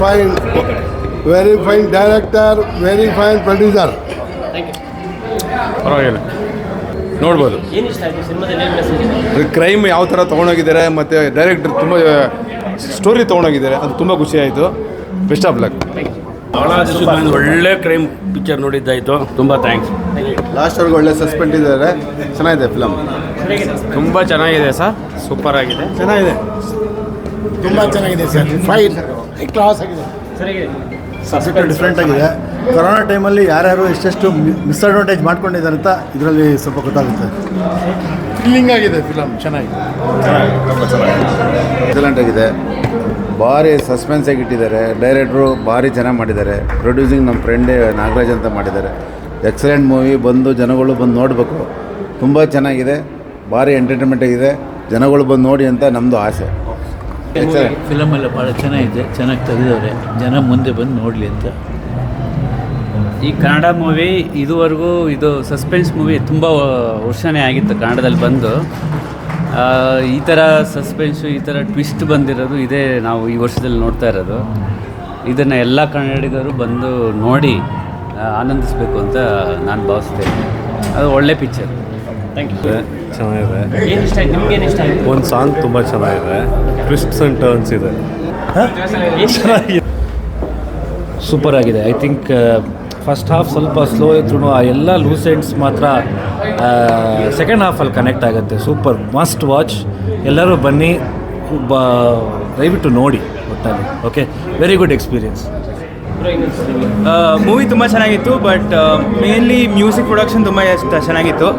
Fine director, very fine producer. ಪರವಾಗಿಲ್ಲ, ನೋಡ್ಬೋದು. Crime ಯಾವ ಥರ ತೊಗೊಂಡೋಗಿದ್ದಾರೆ ಮತ್ತು ಡೈರೆಕ್ಟರ್ ತುಂಬ ಸ್ಟೋರಿ ತೊಗೊಂಡೋಗಿದ್ದಾರೆ, ಅದು ತುಂಬ ಖುಷಿ ಆಯಿತು. Best of luck. ಒಳ್ಳೆ ಕ್ರೈಮ್ ಪಿಕ್ಚರ್ ನೋಡಿದ್ದಾಯಿತು, ತುಂಬ ಥ್ಯಾಂಕ್ಸ್. ಲಾಸ್ಟ್ವರೆಗೂ ಒಳ್ಳೆ ಸಸ್ಪೆಂಡ್ ಇದ್ದಾರೆ, ಚೆನ್ನಾಗಿದೆ ಫಿಲಮ್. ತುಂಬ ಚೆನ್ನಾಗಿದೆ ಸರ್, ಸೂಪರ್ ಆಗಿದೆ, ಚೆನ್ನಾಗಿದೆ, ತುಂಬ ಚೆನ್ನಾಗಿದೆ ಸರ್. ಫೈನ್ ಕ್ಲಾಸ್ ಆಗಿದೆ, ಸಬ್ಜೆಕ್ಟ್ ಡಿಫ್ರೆಂಟ್ ಆಗಿದೆ. ಕೊರೋನಾ ಟೈಮಲ್ಲಿ ಯಾರ್ಯಾರು ಎಷ್ಟೆಷ್ಟು ಮಿಸ್ಅಡ್ವಾಂಟೇಜ್ ಮಾಡ್ಕೊಂಡಿದ್ದಾರೆ ಅಂತ ಇದರಲ್ಲಿ ಸ್ವಲ್ಪ ಗೊತ್ತಾಗುತ್ತೆ. ಥ್ರಿಲ್ಲಿಂಗ್ ಆಗಿದೆ ಫಿಲಮ್, ಚೆನ್ನಾಗಿದೆ, ತುಂಬ ಚೆನ್ನಾಗಿದೆ, ಎಕ್ಸಲೆಂಟ್ ಆಗಿದೆ. ಭಾರಿ ಸಸ್ಪೆನ್ಸಾಗಿ ಇಟ್ಟಿದ್ದಾರೆ. ಡೈರೆಕ್ಟ್ರು ಭಾರಿ ಚೆನ್ನಾಗಿ ಮಾಡಿದ್ದಾರೆ. ಪ್ರೊಡ್ಯೂಸಿಂಗ್ ನಮ್ಮ ಫ್ರೆಂಡೇ ನಾಗರಾಜ್ ಅಂತ ಮಾಡಿದ್ದಾರೆ. ಎಕ್ಸಲೆಂಟ್ ಮೂವಿ, ಬಂದು ಜನಗಳು ಬಂದು ನೋಡಬೇಕು. ತುಂಬ ಚೆನ್ನಾಗಿದೆ, ಭಾರಿ ಎಂಟರ್ಟೈನ್ಮೆಂಟ್ ಆಗಿದೆ. ಜನಗಳು ಬಂದು ನೋಡಿ ಅಂತ ನಮ್ಮದು ಆಸೆ. ಫಿಲಮೆಲ್ಲ ಭಾಳ ಚೆನ್ನಾಗಿದೆ, ಚೆನ್ನಾಗಿ ತೆಗೆದವ್ರೆ, ಜನ ಮುಂದೆ ಬಂದು ನೋಡಲಿ ಅಂತ. ಈ ಕನ್ನಡ ಮೂವಿ ಇದುವರೆಗೂ ಇದು ಸಸ್ಪೆನ್ಸ್ ಮೂವಿ ತುಂಬ ವರ್ಷನೇ ಆಗಿತ್ತು ಕನ್ನಡದಲ್ಲಿ ಬಂದು. ಈ ಥರ ಸಸ್ಪೆನ್ಸು, ಈ ಥರ ಟ್ವಿಸ್ಟ್ ಬಂದಿರೋದು ಇದೇ ನಾವು ಈ ವರ್ಷದಲ್ಲಿ ನೋಡ್ತಾ ಇರೋದು. ಇದನ್ನು ಎಲ್ಲ ಕನ್ನಡಿಗರು ಬಂದು ನೋಡಿ ಆನಂದಿಸಬೇಕು ಅಂತ ನಾನು ಭಾವಿಸ್ತೇನೆ. ಅದು ಒಳ್ಳೆ ಪಿಕ್ಚರ್. Thank you. ಚೆನ್ನಾಗಿದೆ. ಏನು ಇಷ್ಟ ಆಯ್ತು ನಿಮ್ಗೇನು ಇಷ್ಟ ಆಯಿತು? ಒಂದು ಸಾಂಗ್ ತುಂಬ ಚೆನ್ನಾಗಿದೆ, ಟ್ವಿಸ್ಟ್ಸ್ ಆ್ಯಂಡ್ ಟರ್ನ್ಸ್ ಇದೆ. ಸೂಪರ್ ಆಗಿದೆ. ಐ ಥಿಂಕ್ ಫಸ್ಟ್ ಹಾಫ್ ಸ್ವಲ್ಪ ಸ್ಲೋ ಇದ್ರೂ ಆ ಎಲ್ಲ ಲೂಸ್ ಎಂಡ್ಸ್ ಮಾತ್ರ ಸೆಕೆಂಡ್ ಹಾಫಲ್ಲಿ ಕನೆಕ್ಟ್ ಆಗುತ್ತೆ. Super, must watch. ಎಲ್ಲರೂ ಬನ್ನಿ, ದಯವಿಟ್ಟು ನೋಡಿ ಒಟ್ಟಾಗಿ. Okay, very good experience. Movie ತುಂಬ ಚೆನ್ನಾಗಿತ್ತು, ಬಟ್ ಮೇನ್ಲಿ ಮ್ಯೂಸಿಕ್ ಪ್ರೊಡಕ್ಷನ್ ತುಂಬ ಚೆನ್ನಾಗಿತ್ತು.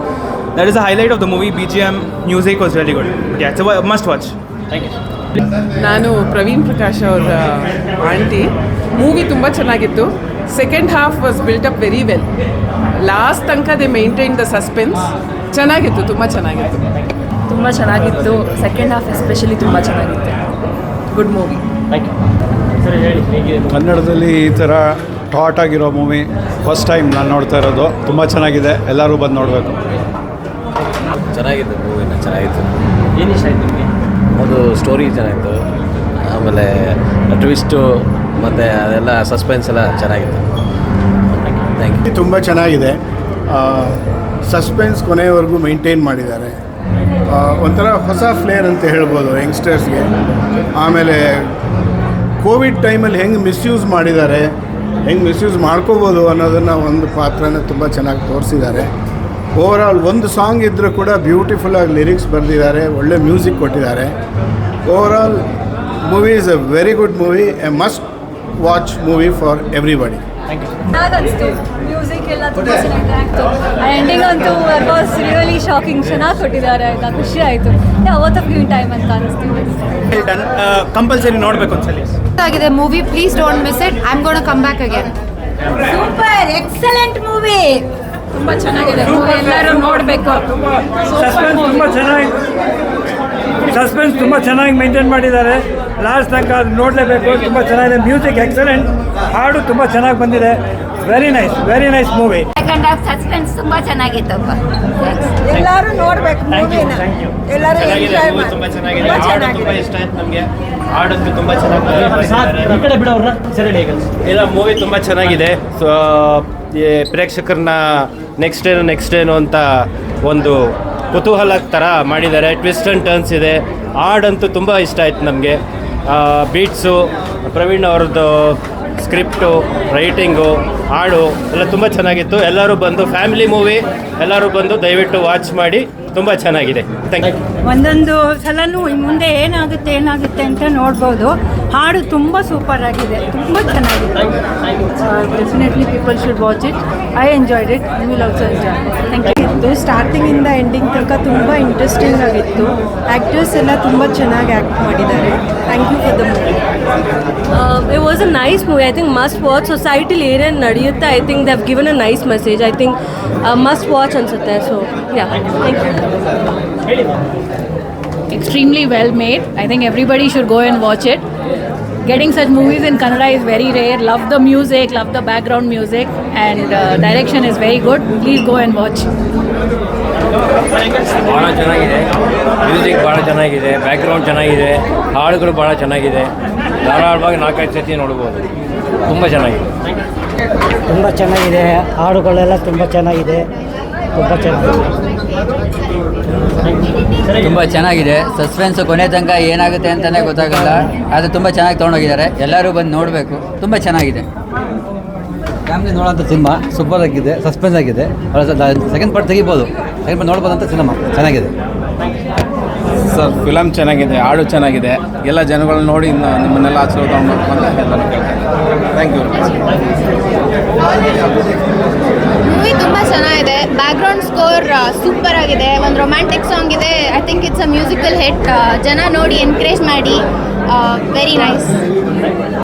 That is the highlight of the movie. BGM music was very good. It's must watch. Thank you. ನಾನು ಪ್ರವೀಣ್ ಪ್ರಕಾಶ್ ಅವರ ಆಂಟಿ. ಮೂವಿ ತುಂಬ ಚೆನ್ನಾಗಿತ್ತು. Second half was built up very well. Last ತನಕ they maintain the suspense. ಚೆನ್ನಾಗಿತ್ತು, ತುಂಬ ಚೆನ್ನಾಗಿತ್ತು. ತುಂಬ ಚೆನ್ನಾಗಿತ್ತು. ಸೆಕೆಂಡ್ ಹಾಫ್ ಎಸ್ಪೆಷಲಿ ತುಂಬ ಚೆನ್ನಾಗಿತ್ತು. Good movie. Thank you. ಸರಿ, ಹೇಳಿ ಹೇಗಿದೆ? ಕನ್ನಡದಲ್ಲಿ ಈ ಥರ ಥಾಟ್ ಆಗಿರೋ ಮೂವಿ ಫಸ್ಟ್ ಟೈಮ್ ನಾನು ನೋಡ್ತಾ ಇರೋದು. ತುಂಬ ಚೆನ್ನಾಗಿದೆ, ಎಲ್ಲರೂ ಬಂದು ನೋಡಬೇಕು. ಚೆನ್ನಾಗಿತ್ತು ಮೂವಿನ, ಚೆನ್ನಾಗಿತ್ತು. ಏನು ಇಷ್ಟ ಆಯ್ತು ನಿಮಗೆ? ಅದು ಸ್ಟೋರಿ ಚೆನ್ನಾಗಿತ್ತು, ಆಮೇಲೆ ಟ್ವಿಸ್ಟು ಮತ್ತು ಅದೆಲ್ಲ ಸಸ್ಪೆನ್ಸ್ ಎಲ್ಲ ಚೆನ್ನಾಗಿತ್ತು. Thank you. ತುಂಬ ಚೆನ್ನಾಗಿದೆ. ಸಸ್ಪೆನ್ಸ್ ಕೊನೆಯವರೆಗೂ ಮೇಂಟೈನ್ ಮಾಡಿದ್ದಾರೆ. ಒಂಥರ ಹೊಸ ಫ್ಲೇರ್ ಅಂತ ಹೇಳ್ಬೋದು ಯಂಗ್ಸ್ಟರ್ಸ್ಗೆ. ಆಮೇಲೆ ಕೋವಿಡ್ ಟೈಮಲ್ಲಿ ಹೆಂಗೆ ಮಿಸ್ಯೂಸ್ ಮಾಡಿದ್ದಾರೆ, ಹೆಂಗೆ ಮಿಸ್ಯೂಸ್ ಮಾಡ್ಕೋಬೋದು ಅನ್ನೋದನ್ನು ಒಂದು ಪಾತ್ರನ ತುಂಬ ಚೆನ್ನಾಗಿ ತೋರಿಸಿದ್ದಾರೆ. ಓವರಾಲ್ ಒಂದು ಸಾಂಗ್ ಇದ್ದರೂ ಕೂಡ ಬ್ಯೂಟಿಫುಲ್ಲಾಗಿ ಲಿರಿಕ್ಸ್ ಬರೆದಿದ್ದಾರೆ, ಒಳ್ಳೆ ಮ್ಯೂಸಿಕ್ ಕೊಟ್ಟಿದ್ದಾರೆ. Overall movie is a very good movie, a must watch movie for everybody. ಚೆನ್ನಾಗನ್ನಿಸ್ತು. ಮ್ಯೂಸಿಕ್ ಎಲ್ಲ ತುಂಬ ಚೆನ್ನಾಗಿತ್ತು. ಎಂಡಿಂಗ್ ಅಂತೂ ವಾಸ್ ರಿಯಲಿ ಶಾಕಿಂಗ್. ಚೆನ್ನಾಗಿ ಕೊಟ್ಟಿದ್ದಾರೆ ಆಯಿತಾ, ಖುಷಿ ಆಯಿತು. ಅವತ್ತು ಫ್ಯೂ ಟೈಮ್ ಅಂತ ಅನಿಸ್ತೀವಿ. ಕಂಪಲ್ಸರಿ ನೋಡಬೇಕು ಒಂದ್ಸಲಿ. ಆಗಿದೆ movie, please don't miss it. I am gonna come back again. Super, excellent movie. ತುಂಬ ಚೆನ್ನಾಗಿದೆ ಮೂವಿ, ಎಲ್ಲರೂ ನೋಡಬೇಕು. ಸಸ್ಪೆನ್ಸ್ ತುಂಬ ಚೆನ್ನಾಗಿ ಮೇಂಟೈನ್ ಮಾಡಿದ್ದಾರೆ. ಲಾಸ್ಟ್ ತನಕ ಅದು ನೋಡಲೇಬೇಕು. ತುಂಬ ಚೆನ್ನಾಗಿದೆ. ಮ್ಯೂಸಿಕ್ ಎಕ್ಸಲೆಂಟ್, ಹಾಡು ತುಂಬ ಚೆನ್ನಾಗಿ ಬಂದಿದೆ. Very nice, very nice movie. Second half suspense ತುಂಬ ಚೆನ್ನಾಗಿತ್ತಪ್ಪ. ಎಲ್ಲರೂ ನೋಡಬೇಕು ಮೂವಿನ, ಎಲ್ಲರೂ ಎಂಜಾಯ್ ಮಾಡಿ. ತುಂಬ ಚೆನ್ನಾಗಿದೆ, ಹಾಡು ತುಂಬ ಇಷ್ಟ ಆಯ್ತು ನಮಗೆ. ಹಾಡಂತೂ ತುಂಬ ಚೆನ್ನಾಗಿದೆ. ಇಲ್ಲ, ಮೂವಿ ತುಂಬ ಚೆನ್ನಾಗಿದೆ. ಸೊ ಪ್ರೇಕ್ಷಕರನ್ನ ನೆಕ್ಸ್ಟ್ ಏನು ಅಂತ ಒಂದು ಕುತೂಹಲ ಥರ ಮಾಡಿದ್ದಾರೆ. ಟ್ವಿಸ್ಟ್ ಆ್ಯಂಡ್ ಟರ್ನ್ಸ್ ಇದೆ. ಹಾಡಂತೂ ತುಂಬ ಇಷ್ಟ ಆಯ್ತು ನಮಗೆ. ಬೀಟ್ಸು, ಪ್ರವೀಣ್ ಅವ್ರದ್ದು ಸ್ಕ್ರಿಪ್ಟು, ರೈಟಿಂಗು, ಹಾಡು ಎಲ್ಲ ತುಂಬ ಚೆನ್ನಾಗಿತ್ತು. ಎಲ್ಲರೂ ಬಂದು, ಫ್ಯಾಮಿಲಿ ಮೂವಿ, ಎಲ್ಲರೂ ಬಂದು ದಯವಿಟ್ಟು ವಾಚ್ ಮಾಡಿ. ತುಂಬ ಚೆನ್ನಾಗಿದೆ. Thank you. ಒಂದೊಂದು ಸಲನೂ ಮುಂದೆ ಏನಾಗುತ್ತೆ ಅಂತ ನೋಡ್ಬೋದು. ಹಾಡು ತುಂಬ ಸೂಪರ್ ಆಗಿದೆ, ತುಂಬ ಚೆನ್ನಾಗಿದೆ. Definitely people should watch it. I enjoyed it. You will also enjoy. Thank you. ಸ್ಟಾರ್ಟಿಂಗಿಂದ ಎಂಡಿಂಗ್ ತನಕ ತುಂಬ ಇಂಟ್ರೆಸ್ಟಿಂಗ್ ಆಗಿತ್ತು. ಆ್ಯಕ್ಟರ್ಸ್ ಎಲ್ಲ ತುಂಬ ಚೆನ್ನಾಗಿ ಆ್ಯಕ್ಟ್ ಮಾಡಿದ್ದಾರೆ. Thank you for the movie. It was a nice movie. I think must watch. Societal ಏನೇನು ನಡೆಯುತ್ತೆ, I think they have given a nice message. I think must watch ಅನ್ಸುತ್ತೆ. So yeah, thank you. Extremely well made. I think everybody should go and watch it. Getting such movies in Kannada is very rare. Love the music, love the background music, and direction is very good. Please go and watch. ಭಾಳ ಚೆನ್ನಾಗಿದೆ. Music ಭಾಳ ಚೆನ್ನಾಗಿದೆ, background ಚೆನ್ನಾಗಿದೆ, ಹಾಡುಗಳು ಭಾಳ ಚೆನ್ನಾಗಿದೆ. ಧಾರಾಳವಾಗಿ 4-5 ಸತಿ ನೋಡ್ಬೋದು. ತುಂಬ ಚೆನ್ನಾಗಿದೆ. ತುಂಬ ಚೆನ್ನಾಗಿದೆ, ಹಾಡುಗಳೆಲ್ಲ ತುಂಬ ಚೆನ್ನಾಗಿದೆ, ತುಂಬ ಚೆನ್ನಾಗಿದೆ. ತುಂಬ ಚೆನ್ನಾಗಿದೆ. ಸಸ್ಪೆನ್ಸು ಕೊನೆ ತನಕ ಏನಾಗುತ್ತೆ ಅಂತಲೇ ಗೊತ್ತಾಗಲ್ಲ, ಅದು ತುಂಬ ಚೆನ್ನಾಗಿ ತೊಗೊಂಡೋಗಿದ್ದಾರೆ. ಎಲ್ಲರೂ ಬಂದು ನೋಡಬೇಕು, ತುಂಬ ಚೆನ್ನಾಗಿದೆ. ಫ್ಯಾಮಿಲಿ ನೋಡೋಂಥ ಸಿನಿಮಾ ಸೂಪರ್ ಆಗಿದೆ, ಸಸ್ಪೆನ್ಸ್ ಆಗಿದೆ. ಸೆಕೆಂಡ್ ಪಾರ್ಟ್ ತೆಗಿಬೋದು, ಸೆಕೆಂಡ್ ಪಾರ್ಟ್ ನೋಡ್ಬೋದಂತ ಸಿನಿಮಾ ಚೆನ್ನಾಗಿದೆ. ಸರ್ ಫಿಲಮ್ ಚೆನ್ನಾಗಿದೆ, ಹಾಡು ಚೆನ್ನಾಗಿದೆ. ಎಲ್ಲ ಜನಗಳನ್ನ ನೋಡಿ ನಿಮ್ಮನ್ನೆಲ್ಲ ಆಶೀರ್ವಾದ ತಗೊಂಡು ಅಂತ ಎಲ್ಲರೂ ಕೇಳ್ತಾರೆ. Thank you. ಮೂವಿ ತುಂಬ ಚೆನ್ನಾಗಿದೆ. ಬ್ಯಾಕ್ಗ್ರೌಂಡ್ ಸ್ಕೋರ್ ಸೂಪರ್ ಆಗಿದೆ. ಒಂದು ರೊಮ್ಯಾಂಟಿಕ್ ಸಾಂಗ್ ಇದೆ. I think it's a musical hit. ಜನ ನೋಡಿ ಎನ್ಕರೇಜ್ ಮಾಡಿ. Very nice.